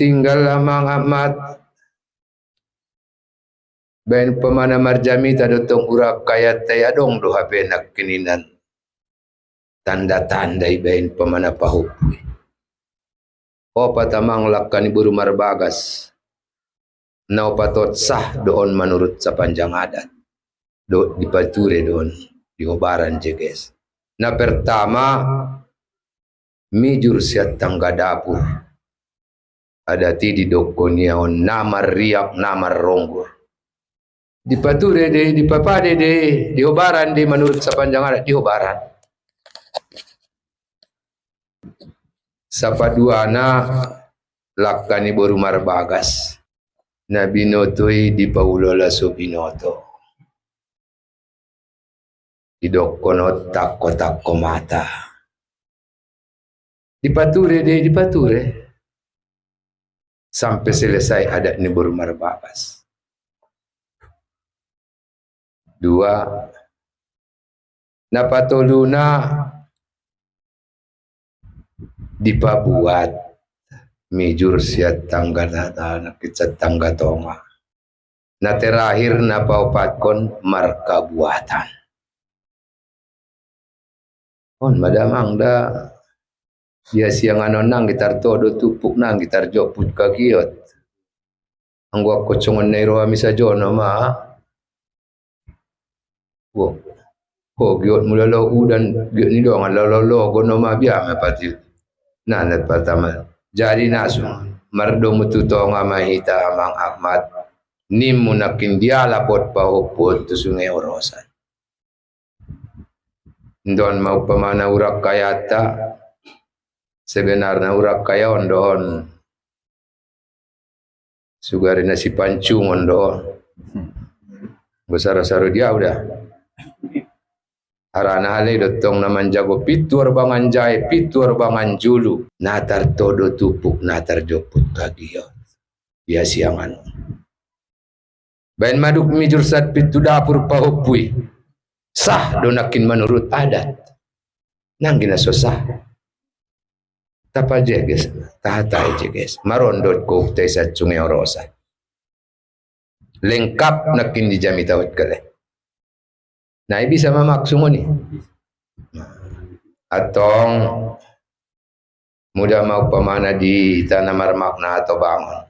tinggal lamang amat bain pemana marjami tadotong urak kaya tayadong do hape nak kininan tanda-tanda bain pemana pahupui o patamang lakkan buru marbagas nau patot sah doon menurut sepanjang adat do dipature doon diobaran jeges. Nah pertama mijur siat tangga dapur ada ti di dokoniaon namar riak namar ronggor dipature de dipapade de diobaran de menurut sepanjang adat diobaran sapaduana lakkani boru marbagas na binotoi di paulola so binoto didokon takko mata dipature de dipature sampai selesai adat ni boru marbagas. Dua napatoluna dipabuat mijur siat tangga nakicat tangga tonga na terakhir napaupatkon marka buatan on madamang da dia siang anonang gitar todo tupuk nang gitar joput kagiot anggo kocongon nairo amisa jono ma giot mulalo udan giot ni dong lolo gono ma biama pati nanat pertama jadi nasu mardo mututonga mahita amang ahmad nim munakin dia lapot pahuput tu sungai orosan don mau pemana urak kayata sebenarnya urak kaya ondon sugari nasi pancung ondon besar dia udah arana hale dotong naman jago pitur bangan jai pitur bangan julu natar todo tupuk natar joput kagiot ya siangan bain maduk mijur sat pitu dapur pahupui sah donakin menurut adat nang gina sosah tapa jeges tahata jeges marondot ko tei sa sungai orosan lengkap nakin dijami tawat kale nah bisa mamaksungon ni atong mudah mau pemana di tanah marmakna atau bangun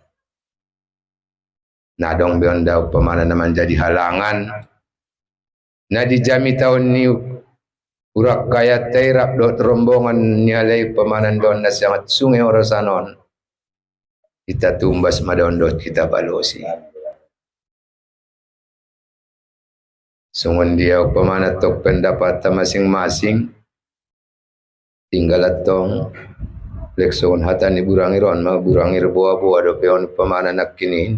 nah dong bion daw pemana naman jadi halangan nah dijami tahun ni urak kaya terap dot rombongan nyalai pemanan don na sangat sungai orosanon kita tumbas madondot kita balosi sungon dia pemana tok pendapat masing-masing tinggal atong lekson hatan iburangiron ma burangir boa do peon pemana nak kini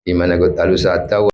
di mana got alusata